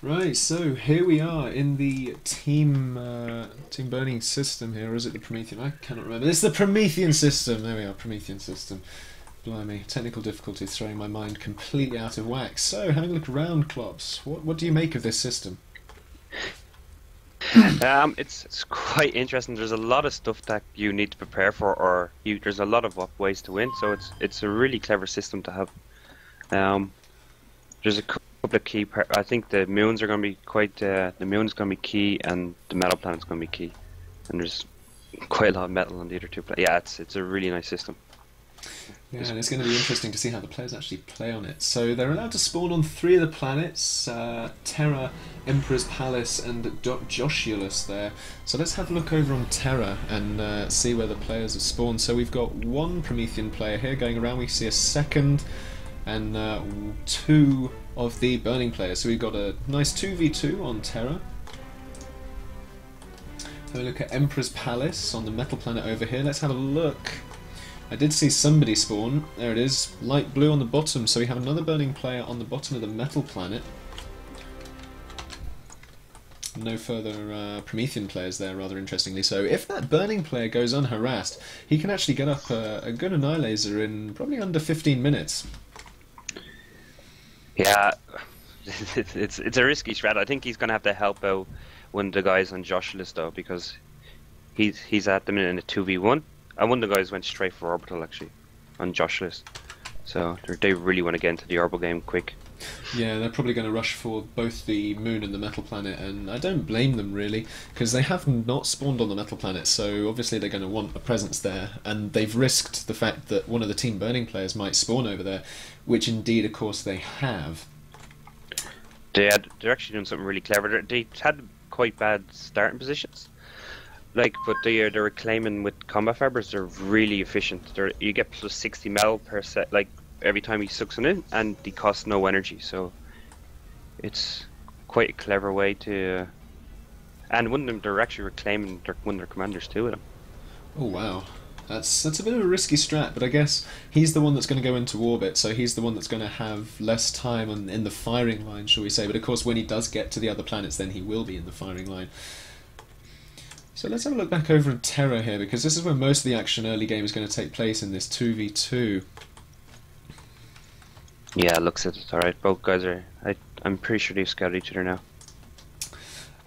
Right, so here we are in the Team Burning system here, or is it the Promethean? I cannot remember. It's the Promethean system. There we are, Promethean system. Blimey, technical difficulties throwing my mind completely out of whack. So, having a look around, Klops, what do you make of this system? It's quite interesting. There's a lot of stuff that you need to prepare for, or there's a lot of ways to win. So it's a really clever system to have. There's a couple of key I think the moons are going to be quite. The moon's going to be key, and the metal planet's going to be key. And there's quite a lot of metal on the other two planets. Yeah, it's a really nice system. Yeah, and it's going to be interesting to see how the players actually play on it. So they're allowed to spawn on 3 of the planets, Terra, Emperor's Palace, and Joshulus there. So let's have a look over on Terra and see where the players have spawned. So we've got 1 Promethean player here going around. We see a second and 2 of the Burning players. So we've got a nice 2v2 on Terra. So we look at Emperor's Palace on the metal planet over here. Let's have a look. I did see somebody spawn. There it is, light blue on the bottom. So we have another Burning player on the bottom of the metal planet. No further Promethean players there, rather interestingly. So if that Burning player goes unharassed, he can actually get up a good Annihilator in probably under 15 minutes. Yeah, it's a risky strat. I think he's going to have to help out one of the guys on Joshulus though, because he's at the minute in a 2v1. And one of the guys went straight for orbital actually on Joshulus, so they really want to get into the orbital game quick. Yeah, they're probably going to rush for both the moon and the metal planet, and I don't blame them really, because they have not spawned on the metal planet, so obviously they're going to want a presence there, and they've risked the fact that one of the Team Burning players might spawn over there, which indeed of course they have. They're actually doing something really clever. They had quite bad starting positions. But they were claiming with combat fibers, they're really efficient. You get plus 60 mel per set, every time he sucks it in, and they cost no energy. So it's quite a clever way to. And one of them, they're actually reclaiming one of their commanders too with them. Oh wow, that's a bit of a risky strat, but I guess he's the one that's going to go into orbit, so he's the one that's going to have less time in the firing line, shall we say? But of course, when he does get to the other planets, then he will be in the firing line. So let's have a look back over in Terra here, because this is where most of the action early game is going to take place in this 2v2. Yeah, it looks it's alright. Both guys are... I'm pretty sure they've scouted each other now.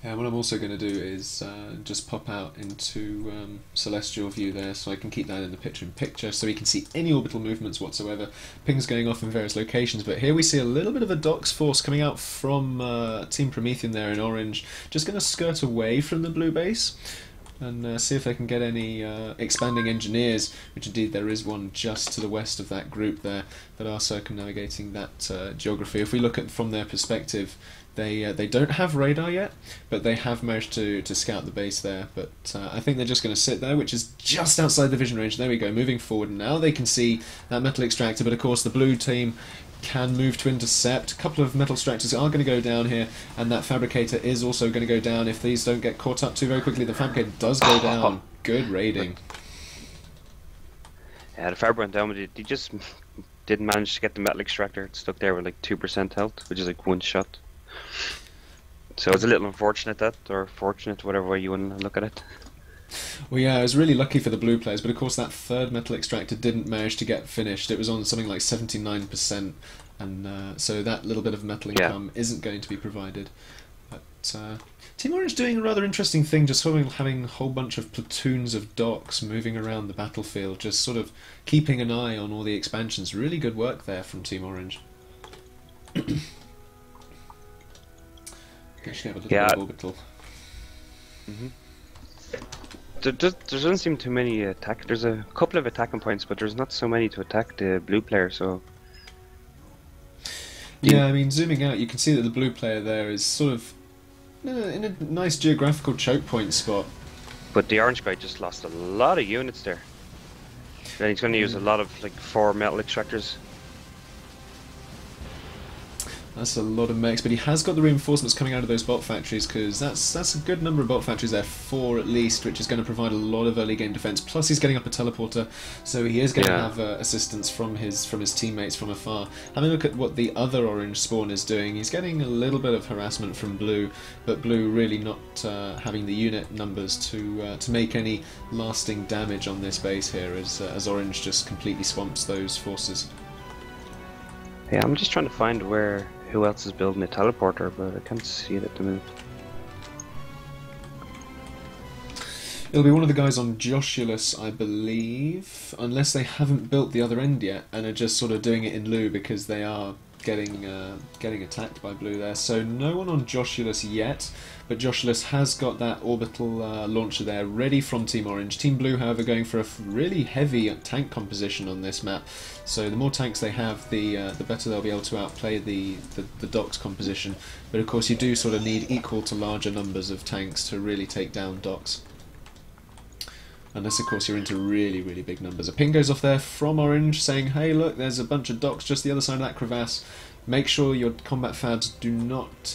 Yeah, what I'm also going to do is just pop out into Celestial View there, so I can keep that in the picture-in-picture, so we can see any orbital movements whatsoever. Pings going off in various locations, but here we see a little bit of a Dox force coming out from Team Promethean there in orange. Just going to skirt away from the blue base and see if they can get any expanding engineers, which indeed there is one just to the west of that group there that are circumnavigating that geography. If we look at from their perspective, they don't have radar yet, but they have managed to scout the base there. But I think they're just going to sit there, which is just outside the vision range. There we go, moving forward. Now they can see that metal extractor, but of course the blue team can move to intercept. A couple of metal extractors are going to go down here, and that fabricator is also going to go down if these don't get caught up too very quickly. The fabricator does go down. Good raiding. Yeah, the fabric went down, but they just didn't manage to get the metal extractor. It's stuck there with 2% health, which is one shot. So it's a little unfortunate or fortunate, whatever way you want to look at it. Well, yeah, I was really lucky for the blue players, but of course that third metal extractor didn't manage to get finished. It was on something like 79%, and so that little bit of metal income isn't going to be provided. But Team Orange doing a rather interesting thing, just sort of having a whole bunch of platoons of Dox moving around the battlefield, just sort of keeping an eye on all the expansions. Really good work there from Team Orange. Actually have a little bit of orbital. There doesn't seem too many attack. There's a couple of attacking points, but there's not so many to attack the blue player. So yeah, I mean, zooming out, you can see that the blue player there is sort of in a nice geographical choke point spot. But the orange guy just lost a lot of units there. And he's going to use a lot of 4 metal extractors. That's a lot of mechs, but he has got the reinforcements coming out of those bot factories, because that's a good number of bot factories there, 4 at least, which is going to provide a lot of early game defense. Plus he's getting up a teleporter, so he is going to have assistance from his teammates from afar. Having a look at what the other orange spawn is doing, he's getting a little bit of harassment from blue, but blue really not having the unit numbers to make any lasting damage on this base here, as orange just completely swamps those forces. Yeah, I'm just trying to find who else is building a teleporter, but I can't see it at the minute. It'll be one of the guys on Joshulus, I believe, unless they haven't built the other end yet and are just sort of doing it in lieu because they are getting attacked by blue there. So no one on Joshulus yet, but Joshulus has got that orbital launcher there ready from Team Orange. Team Blue, however, going for a really heavy tank composition on this map. So the more tanks they have, the better they'll be able to outplay the docks composition. But of course you do sort of need equal to larger numbers of tanks to really take down docks. Unless, of course, you're into really, really big numbers. A ping goes off there from Orange saying, hey, look, there's a bunch of docks just the other side of that crevasse. Make sure your combat fabs do not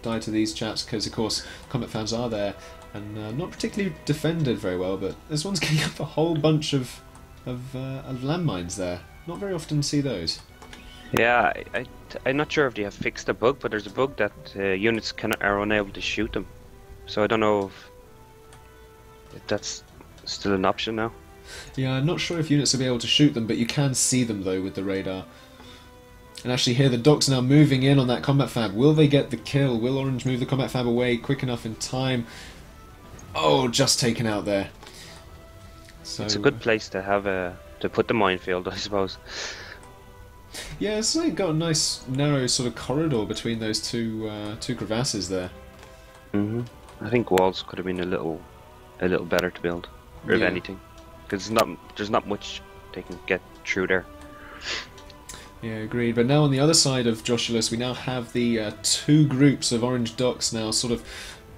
die to these chaps, because, of course, combat fabs are there and not particularly defended very well, but this one's getting up a whole bunch of landmines there. Not very often see those. Yeah, I'm not sure if they have fixed the bug, but there's a bug that units are unable to shoot them. So I don't know if that's still an option now. Yeah, I'm not sure if units will be able to shoot them, but you can see them though with the radar. And actually here the docks now moving in on that combat fab. Will they get the kill? Will Orange move the combat fab away quick enough in time? Oh, just taken out there. So it's a good place to have to put the minefield, I suppose. Yeah, it's like got a nice narrow sort of corridor between those two crevasses there. I think walls could have been a little better to build. Or if anything, because there's not much they can get through there. Yeah, agreed. But now on the other side of Joshulus, we now have the 2 groups of orange docks now sort of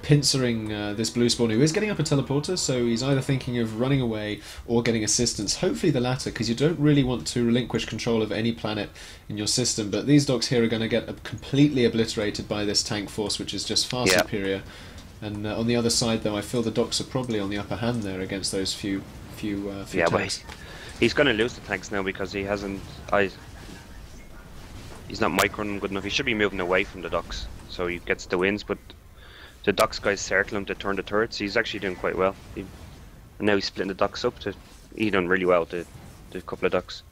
pincering this blue spawn, who is getting up a teleporter, so he's either thinking of running away or getting assistance. Hopefully the latter, because you don't really want to relinquish control of any planet in your system. But these docks here are going to get completely obliterated by this tank force, which is just far superior. And on the other side, though, I feel the docks are probably on the upper hand there against those few tanks. But he's going to lose the tanks now because he hasn't. He's not microing good enough. He should be moving away from the docks, so he gets the wins. But the docks guys circle him to turn the turrets. He's actually doing quite well. And now he's splitting the docks up. He's done really well to the couple of docks.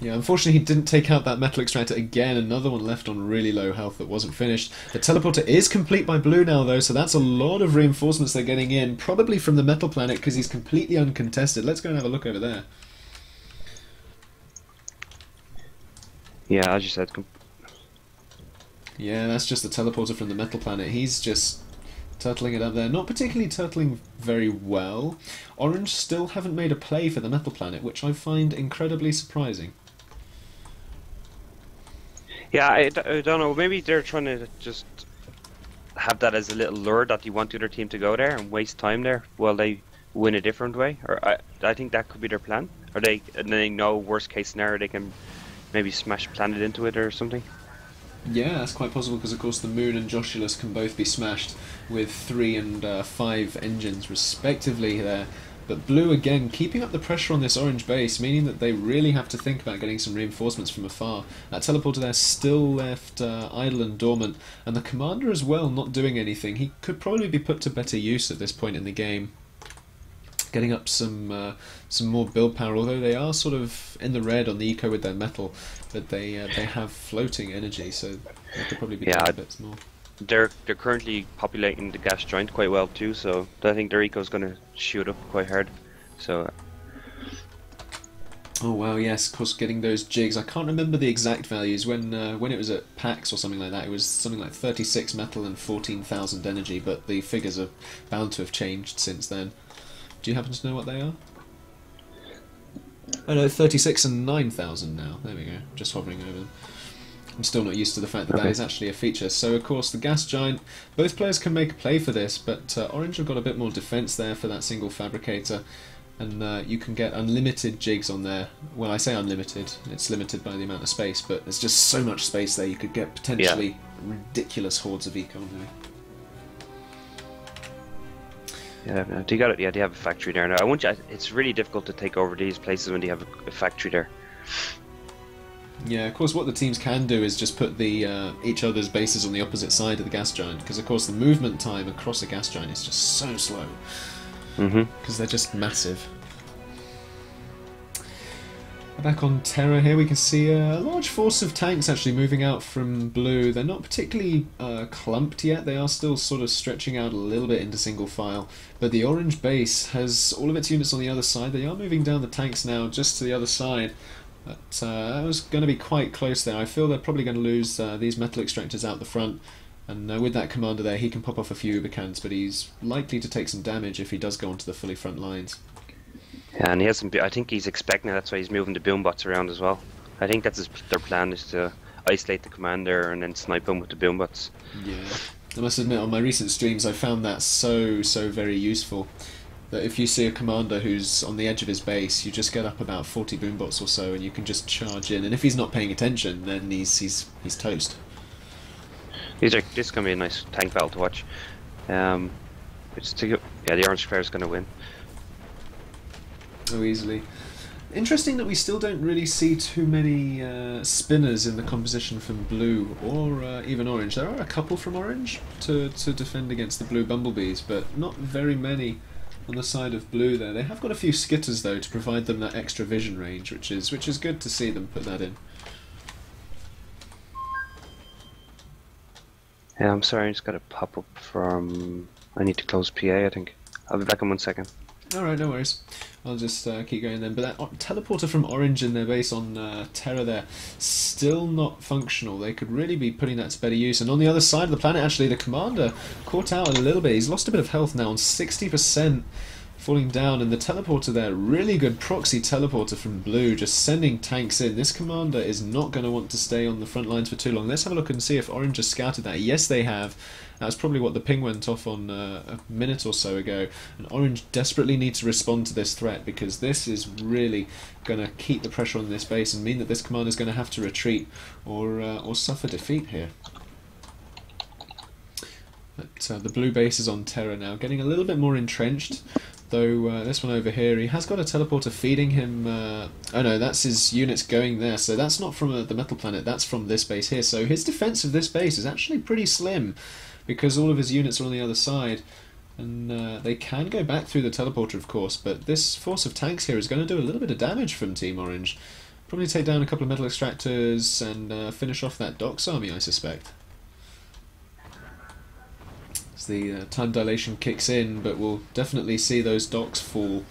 Yeah, unfortunately he didn't take out that metal extractor again. Another one left on really low health that wasn't finished. The teleporter is complete by blue now though, so that's a lot of reinforcements they're getting in, probably from the metal planet because he's completely uncontested. Let's go and have a look over there. Yeah, as you said. Yeah, that's just the teleporter from the metal planet. He's just turtling it up there. Not particularly turtling very well. Orange still haven't made a play for the metal planet, which I find incredibly surprising. Yeah, I don't know. Maybe they're trying to just have that as a little lure that you want the other team to go there and waste time there while they win a different way. Or I think that could be their plan. Or they know worst case scenario they can maybe smash planet into it or something. Yeah, that's quite possible because of course the Moon and Joshulus can both be smashed with 3 and 5 engines respectively there. But blue again keeping up the pressure on this orange base, meaning that they really have to think about getting some reinforcements from afar. That teleporter there still left idle and dormant, and the commander as well not doing anything. He could probably be put to better use at this point in the game. Getting up some more build power, although they are sort of in the red on the eco with their metal, but they have floating energy, so they could probably be doing a bit more. They're currently populating the gas giant quite well too, so I think their eco is going to shoot up quite hard. So. Oh wow, yes, of course, getting those jigs. I can't remember the exact values when it was at PAX or something like that. It was something like 36 metal and 14,000 energy, but the figures are bound to have changed since then. Do you happen to know what they are? Oh no, 36 and 9,000 now. There we go. Just hovering over them. I'm still not used to the fact that that is actually a feature. So of course the gas giant, both players can make a play for this, but Orange have got a bit more defense there for that single fabricator. and you can get unlimited jigs on there. Well, I say unlimited, it's limited by the amount of space, but there's just so much space there, you could get potentially ridiculous hordes of econ there. Yeah, no, do you have a factory there now? It's really difficult to take over these places when you have a factory there. Yeah, of course what the teams can do is just put the each other's bases on the opposite side of the gas giant, because of course the movement time across a gas giant is just so slow. Because they're just massive. Back on Terra here, we can see a large force of tanks actually moving out from blue. They're not particularly clumped yet, they are still sort of stretching out a little bit into single file, but the orange base has all of its units on the other side. They are moving down the tanks now just to the other side, but that was going to be quite close there. I feel they're probably going to lose these metal extractors out the front, and with that commander there he can pop off a few Ubicans, but he's likely to take some damage if he does go onto the fully front lines. Yeah, and he has some. I think he's expecting that, that's why he's moving the boombots around as well. I think that's their plan, is to isolate the commander and then snipe him with the boombots. Yeah, I must admit on my recent streams I found that so very useful. That if you see a commander who's on the edge of his base, you just get up about 40 boombots or so, and you can just charge in. And if he's not paying attention, then he's toast. This is gonna be a nice tank battle to watch. The orange player is gonna win. Oh, easily. Interesting that we still don't really see too many spinners in the composition from blue or even orange. There are a couple from orange to defend against the blue bumblebees, but not very many on the side of blue there. They have got a few skitters though to provide them that extra vision range, which is good to see them put that in. Yeah, I'm sorry, I just got a pop-up from... I need to close PA, I think. I'll be back in 1 second. Alright, no worries. I'll just keep going then. But that teleporter from orange in their base on Terra there, still not functional. They could really be putting that to better use. And on the other side of the planet, actually, the commander caught out a little bit. He's lost a bit of health now on 60%. Falling down, and the teleporter there, really good proxy teleporter from blue, just sending tanks in. This commander is not going to want to stay on the front lines for too long. Let's have a look and see if orange has scouted that. Yes, they have. That's probably what the ping went off on a minute or so ago. And orange desperately needs to respond to this threat, because this is really going to keep the pressure on this base and mean that this commander is going to have to retreat or suffer defeat here. But the blue base is on Terra now, getting a little bit more entrenched. Though this one over here, he has got a teleporter feeding him. Oh no, that's his units going there. So that's not from the metal planet, that's from this base here. So his defense of this base is actually pretty slim, because all of his units are on the other side. And they can go back through the teleporter, of course, but this force of tanks here is going to do a little bit of damage from Team Orange. Probably take down a couple of metal extractors and finish off that docks army, I suspect. The time dilation kicks in, but we'll definitely see those docks fall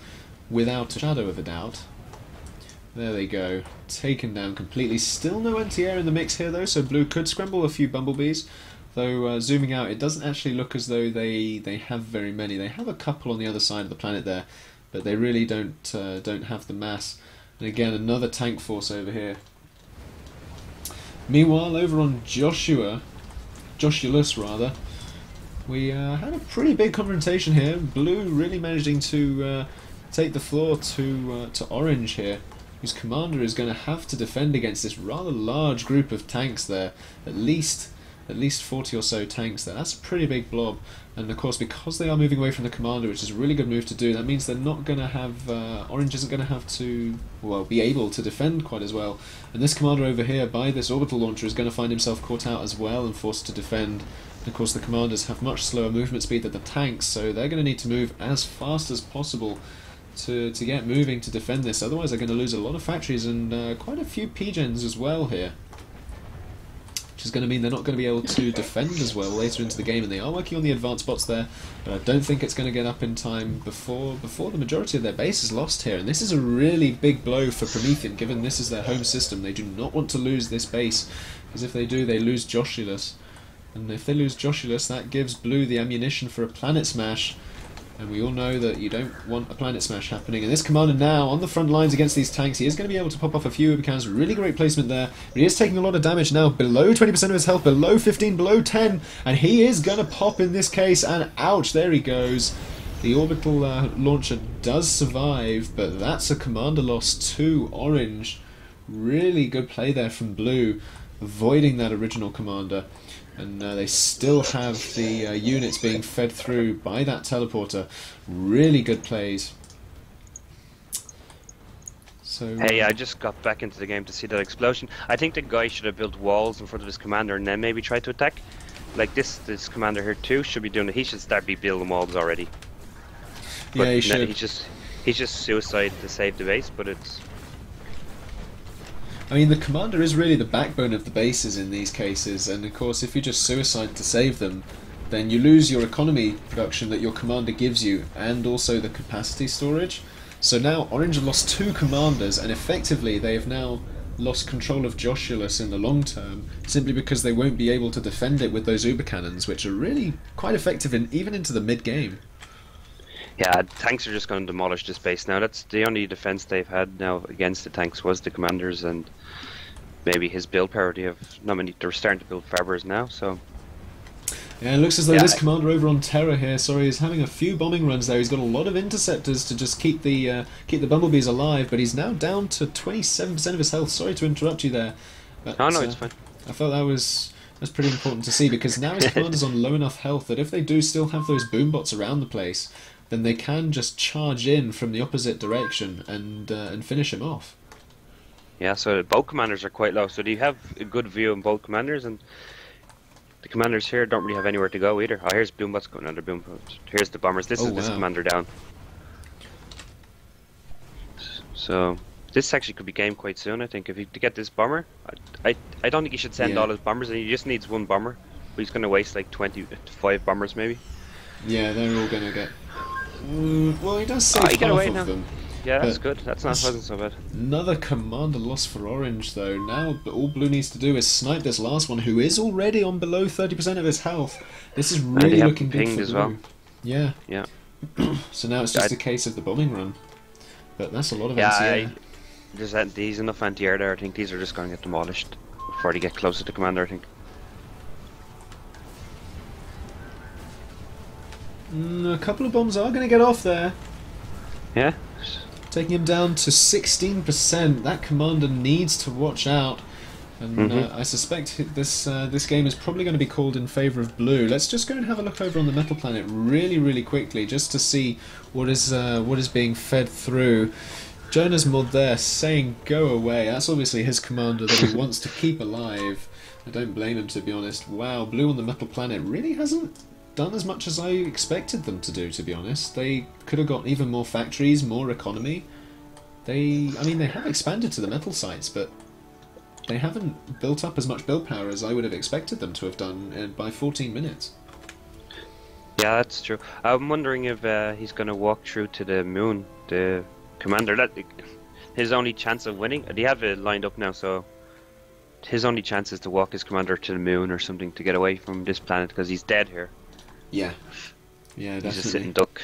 without a shadow of a doubt. There they go, taken down completely. Still no anti-air in the mix here though, so blue could scramble a few bumblebees. Though zooming out, it doesn't actually look as though they have very many. They have a couple on the other side of the planet there, but they really don't have the mass. And again, another tank force over here. Meanwhile, over on Joshulus rather. We had a pretty big confrontation here. Blue really managing to take the floor to orange here, whose commander is going to have to defend against this rather large group of tanks there. At least 40 or so tanks there. That's a pretty big blob. And of course, because they are moving away from the commander, which is a really good move to do, that means they're not going to have... orange isn't going to have to, well, be able to defend quite as well. And this commander over here, by this orbital launcher, is going to find himself caught out as well and forced to defend. And of course, the commanders have much slower movement speed than the tanks, so they're going to need to move as fast as possible to get moving to defend this. Otherwise, they're going to lose a lot of factories and quite a few P-gens as well here. Which is going to mean they're not going to be able to defend as well later into the game, and they are working on the advanced bots there, but I don't think it's going to get up in time before the majority of their base is lost here. And this is a really big blow for Promethean, given this is their home system. They do not want to lose this base, because if they do, they lose Joshulus. And if they lose Joshulus, that gives blue the ammunition for a planet smash. And we all know that you don't want a planet smash happening. And this commander now on the front lines against these tanks, he is going to be able to pop off a few Ubicans. Really great placement there. But he is taking a lot of damage now. Below 20% of his health, below 15, below 10. And he is going to pop in this case. And ouch, there he goes. The orbital launcher does survive, but that's a commander loss to Orange. Really good play there from Blue, avoiding that original commander. And they still have the units being fed through by that teleporter. Really good plays. So, Hey, I just got back into the game to see that explosion. I think the guy should have built walls in front of his commander and then maybe try to attack. Like this commander here too should be doing it. He should start building walls already. But yeah, he should. He's just suicide to save the base, but it's... I mean, the commander is really the backbone of the bases in these cases, and of course if you just suicide to save them, then you lose your economy production that your commander gives you, and also the capacity storage. So now Orange have lost 2 commanders, and effectively they have now lost control of Joshulus in the long term, simply because they won't be able to defend it with those Uber cannons, which are really quite effective even into the mid-game. Yeah, tanks are just going to demolish this base now. That's the only defense they've had now against the tanks was the commanders and maybe his build power. They have not many. They're starting to build Fabers now, so... Yeah, it looks as though this commander over on Terra here, is having a few bombing runs there. He's got a lot of interceptors to just keep the bumblebees alive, but he's now down to 27% of his health. Sorry to interrupt you there. But, oh no, it's fine. I felt that's pretty important to see, because now his commander's on low enough health that if they do still have those boombots around the place, then they can just charge in from the opposite direction and finish him off. Yeah, so both commanders are quite low. So do you have a good view on both commanders? And the commanders here don't really have anywhere to go either. Oh, here's boombots going under boombots. Here's the bombers. This is this commander down. So this actually could be game quite soon. I think if you to get this bomber, I don't think he should send all his bombers. And he just needs 1 bomber. But he's going to waste like 25 bombers maybe. Yeah, they're all going to get. Well, he does save half of them. Yeah, that's good. Wasn't so bad. Another commander loss for Orange, though. Now all Blue needs to do is snipe this last one, who is already on below 30% of his health. This is really looking good for Blue. As well. Yeah. Yeah. So now it's just a case of the bombing run. But that's a lot of anti-air. There's these enough anti-air there. I think these are just going to get demolished before they get close to the commander, I think. A couple of bombs are going to get off there. Yeah. Taking him down to 16%. That commander needs to watch out. And I suspect this game is probably going to be called in favour of Blue. Let's just go and have a look over on the Metal Planet really quickly, just to see what is being fed through. Jonas Mod there saying go away. That's obviously his commander that he wants to keep alive. I don't blame him, to be honest. Wow, Blue on the Metal Planet really hasn't done as much as I expected them to do, to be honest. They could have got even more factories, more economy. They have expanded to the metal sites, but they haven't built up as much build power as I would have expected them to have done by 14 minutes. Yeah, that's true. I'm wondering if he's going to walk through to the moon, the commander. That his only chance of winning. They have it lined up now, so his only chance is to walk his commander to the moon or something to get away from this planet, because he's dead here. Yeah, definitely. He's a sitting duck.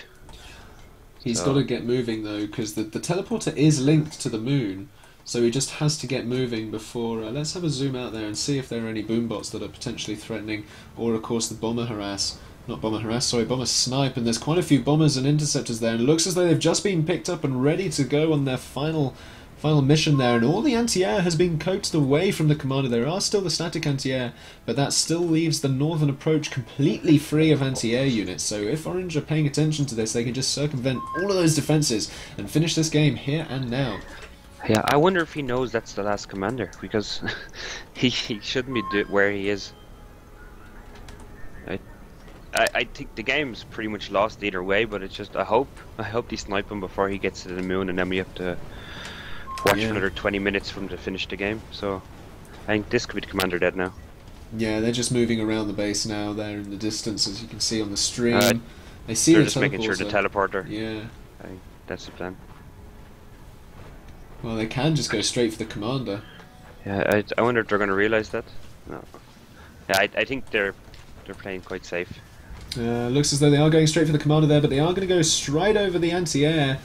He's got to get moving though, because the teleporter is linked to the moon, so he just has to get moving before... let's have a zoom out there and see if there are any boombots that are potentially threatening, or of course the bomber harass. Not bomber harass, sorry, bomber snipe, and there's quite a few bombers and interceptors there, and it looks as though they've just been picked up and ready to go on their final mission there, and all the anti-air has been coaxed away from the commander. There are still the static anti-air, but that still leaves the northern approach completely free of anti-air units, so if Orange are paying attention to this, they can just circumvent all of those defences and finish this game here and now. Yeah, I wonder if he knows that's the last commander, because he shouldn't be where he is. I think the game's pretty much lost either way, but it's just I hope they snipe him before he gets to the moon, and then we have to watch for another 20 minutes for him to finish the game. So I think this could be the commander dead now. Yeah, they're just moving around the base now. They're in the distance, as you can see on the stream. They see they're the just making sure the teleporter. Yeah, I think that's the plan. Well, they can just go straight for the commander. Yeah, I wonder if they're going to realise that. No. Yeah, I think they're playing quite safe. Looks as though they are going straight for the commander there, but they are going to go straight over the anti-air.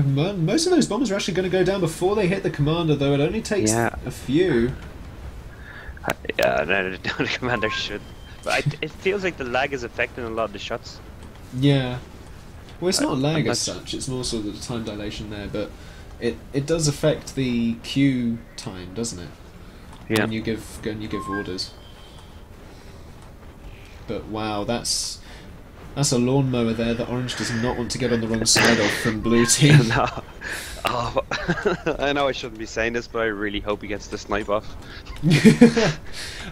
Most of those bombers are actually going to go down before they hit the commander, though it only takes a few. Yeah, no, the commander should. But it feels like the lag is affecting a lot of the shots. Yeah. Well, it's not lag I'm as such. It's more sort of the time dilation there, but it does affect the queue time, doesn't it? Yeah. When you give orders. But wow, that's a lawnmower there that Orange does not want to get on the wrong side of from Blue Team. No. Oh, I know I shouldn't be saying this, but I really hope he gets the snipe off. I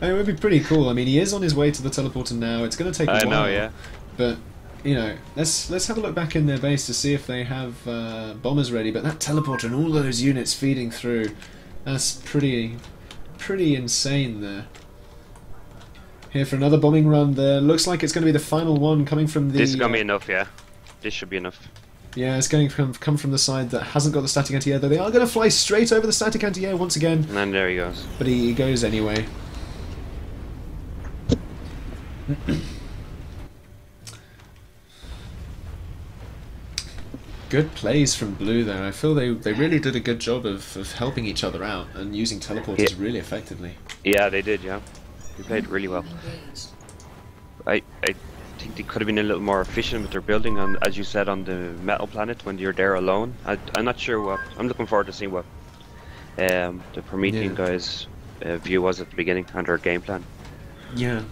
mean, it would be pretty cool. I mean, he is on his way to the teleporter now. It's going to take a while. I know, yeah. But you know, let's have a look back in their base to see if they have bombers ready. But that teleporter and all those units feeding through, that's pretty insane there. Here for another bombing run there. Looks like it's going to be the final one coming from the... This is going to be enough, yeah. This should be enough. Yeah, it's going to come from the side that hasn't got the static anti-air, though they are going to fly straight over the static anti-air once again. And there he goes. But he goes anyway. Good plays from Blue there. I feel they really did a good job of helping each other out and using teleporters really effectively. Yeah, they did, yeah. They played really well. I think they could have been a little more efficient with their building, on, as you said, on the metal planet when you're there alone. I'm not sure what... I'm looking forward to seeing what the Promethean guys' view was at the beginning and their game plan. Yeah.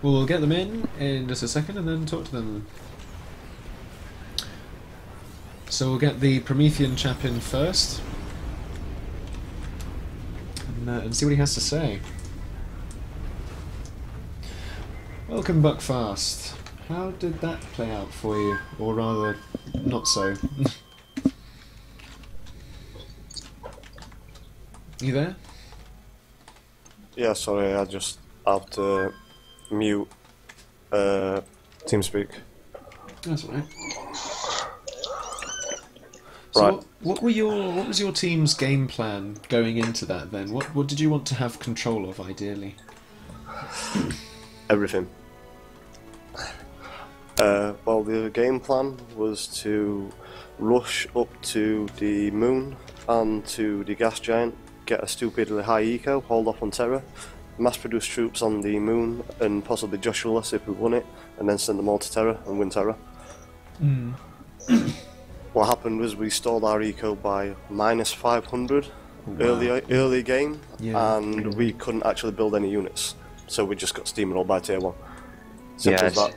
Well, we'll get them in just a second and then talk to them. So we'll get the Promethean chap in first and see what he has to say. Welcome, Buckfast. How did that play out for you? Or rather, not so. You there? Yeah, sorry, I just have to mute TeamSpeak. That's all right. So what was your team's game plan going into that then? What did you want to have control of ideally? Everything. Well, the game plan was to rush up to the moon and to the gas giant, get a stupidly high eco, hold off on Terra, mass produce troops on the moon and possibly Joshua-less if we won it, and then send them all to Terra and win Terra. What happened was we stalled our eco by -500 early game, and we couldn't actually build any units, so we just got steamrolled by tier 1. Simple as that.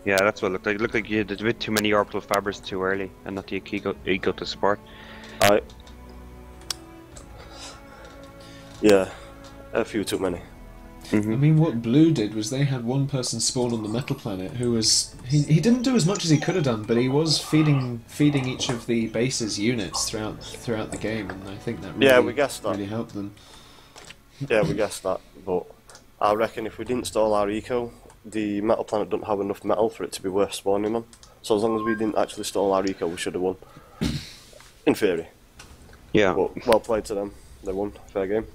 Yeah, that's what it looked like. It looked like you had a bit too many orbital fabrics too early and not the eco to support. Yeah, a few too many. I mean, what Blue did was they had one person spawn on the metal planet who was... He didn't do as much as he could have done, but he was feeding each of the base's units throughout the game, and I think that really, we guessed that. really helped them. Yeah, we guessed that, but I reckon if we didn't stall our eco, the metal planet doesn't have enough metal for it to be worth spawning on. So as long as we didn't actually stall our eco, we should have won. In theory. Yeah. But well played to them. They won. Fair game.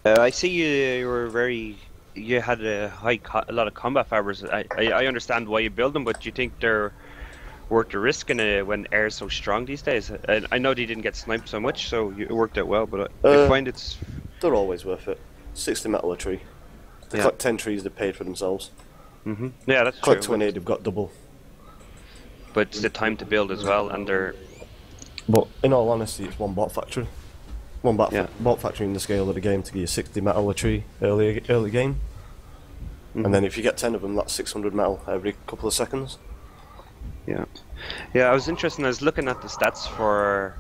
I see you had a lot of combat fibers. I understand why you build them, but do you think they're worth the risk when air is so strong these days? I know they didn't get sniped so much, so it worked out well, but I find it's... They're always worth it. 60 metal a tree. They collect 10 trees, they paid for themselves. Yeah, that's collect true. 20, they've got double. But it's the time to build as well, and they're... But in all honesty, it's one bot factory. One bot factory in the scale of the game to give you 60 metal a tree early game. And then if you get 10 of them, that's 600 metal every couple of seconds. Yeah, I was interested. I was looking at the stats for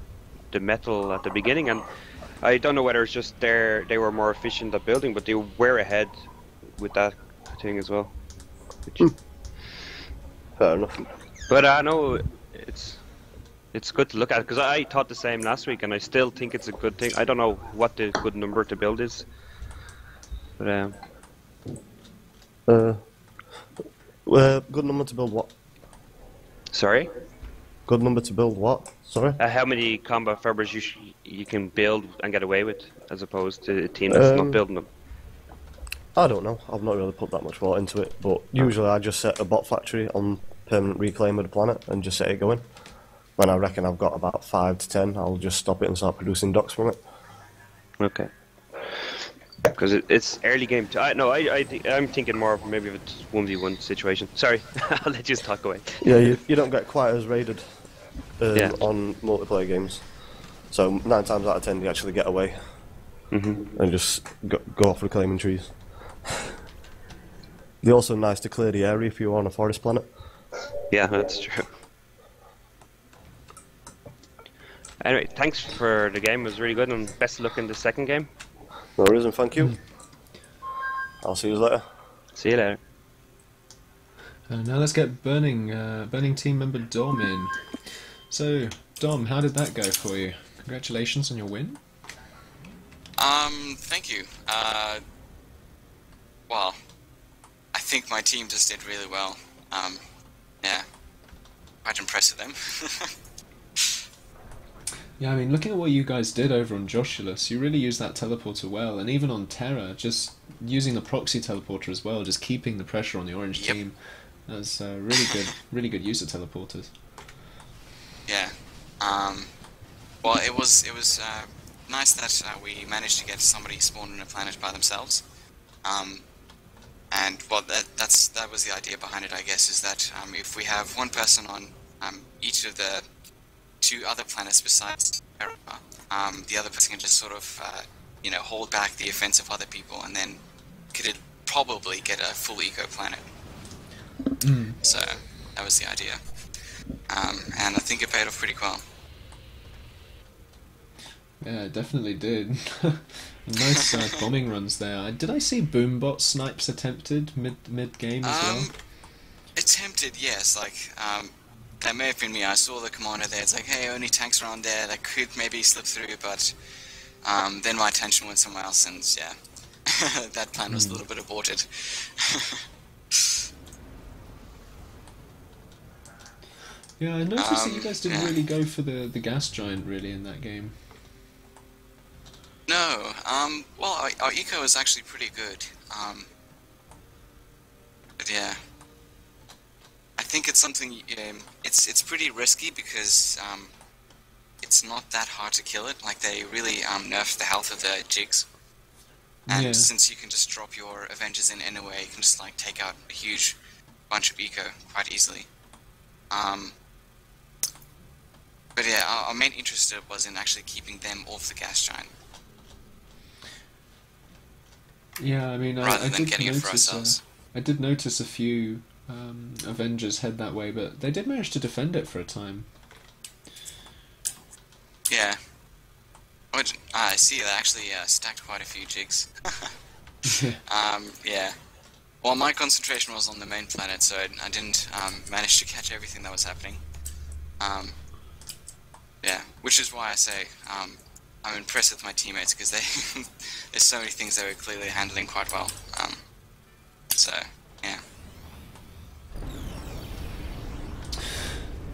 the metal at the beginning, and I don't know whether it's just they were more efficient at building, but they were ahead with that thing as well. Fair enough. But I know it's good to look at, because I thought the same last week, and I still think it's a good thing. I don't know what the good number to build is, but good number to build what? Sorry? Good number to build what? Sorry? How many combat fibers you can build and get away with, as opposed to a team that's not building them? I don't know. I've not really put that much thought into it, but usually I just set a bot factory on permanent reclaim of the planet and just set it going. When I reckon I've got about 5 to 10, I'll just stop it and start producing docks from it. Okay. Because it's early game. I'm thinking more of maybe if it's 1v1 situation. Sorry, I'll let you talk away. Yeah, you don't get quite as raided Yeah. on multiplayer games. So 9 times out of 10 you actually get away and just go off reclaiming trees. They're also nice to clear the area if you're on a forest planet. Yeah, that's true. Anyway, thanks for the game. It was really good, and best of luck in the second game. No worries, and thank you. I'll see you later. See you later. Now let's get Burning team member Dom in. So, Dom, how did that go for you? Congratulations on your win. Thank you. Well, I think my team just did really well. Yeah, quite impressed with them. Yeah, I mean, looking at what you guys did over on Joshulus, you really used that teleporter well, and even on Terra, just using the proxy teleporter as well, just keeping the pressure on the orange team. That's really good use of teleporters. Yeah. Well, it was nice that we managed to get somebody spawned on a planet by themselves. And well, that was the idea behind it, I guess, is that if we have one person on each of the 2 other planets besides Terra, the other person can just sort of hold back the offense of other people, and then could probably get a full eco planet. So that was the idea, and I think it paid off pretty well. Yeah, it definitely did. Nice bombing runs there. Did I see boombot snipes attempted mid game as well? Attempted, yes. That may have been me. I saw the commander there. It's like, hey, only tanks around there. That could maybe slip through, but then my attention went somewhere else, and yeah, that plan was a little bit aborted. Yeah, I noticed that you guys didn't really go for the gas giant really in that game. No, well, our eco is actually pretty good. But yeah, I think it's something. It's pretty risky because it's not that hard to kill it. Like, they really nerfed the health of the jigs, and since you can just drop your Avengers in anyway, you can just take out a huge bunch of eco quite easily. But yeah, our main interest was in actually keeping them off the gas giant. Yeah, I mean, rather than getting it for ourselves. I did notice a few Avengers head that way, but they did manage to defend it for a time. Yeah. I see, they actually stacked quite a few jigs. Yeah. Well, my concentration was on the main planet, so I didn't manage to catch everything that was happening. Yeah, which is why I say I'm impressed with my teammates, because there's so many things they were clearly handling quite well. So, yeah.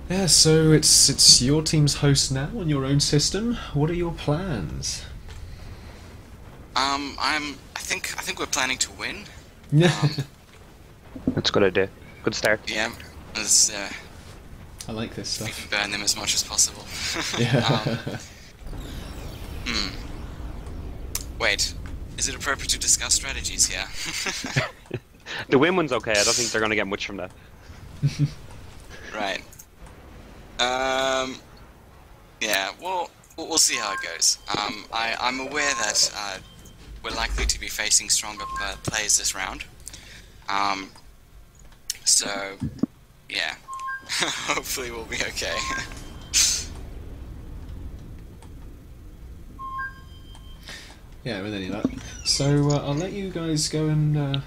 Yeah, so it's your team's host now on your own system. What are your plans? I think we're planning to win. Yeah. That's a good idea. Good start. Yeah. I like this We stuff. can burn them as much as possible. Yeah. Wait, is it appropriate to discuss strategies here? The win one's okay. I don't think they're going to get much from that. Right. Yeah, well, we'll see how it goes. I'm aware that we're likely to be facing stronger players this round. So, yeah. Hopefully we'll be okay. Yeah, with any luck. So I'll let you guys go and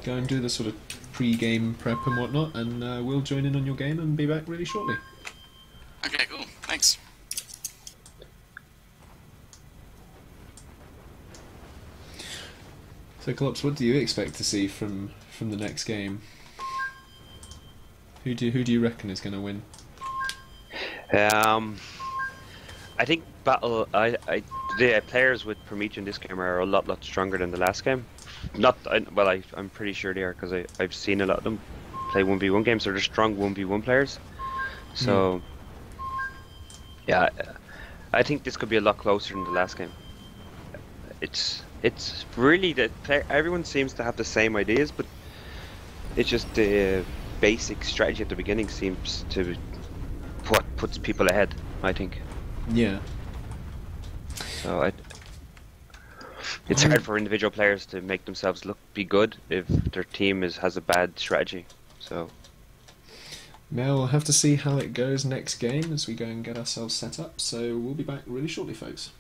do the sort of pre-game prep and whatnot, and we'll join in on your game and be back really shortly. Okay, cool. Thanks. So, Klops, what do you expect to see from the next game? Who do you reckon is going to win? I think the players with Promethean this game are a lot stronger than the last game. I'm pretty sure they are, because I've seen a lot of them play 1v1 games, so they're strong 1v1 players. So yeah, I think this could be a lot closer than the last game. It's really that everyone seems to have the same ideas, but it's just the basic strategy at the beginning seems to what puts people ahead, I think. Yeah. So it's hard for individual players to make themselves be good if their team has a bad strategy. So Now we'll have to see how it goes next game as we go and get ourselves set up. So we'll be back really shortly, folks.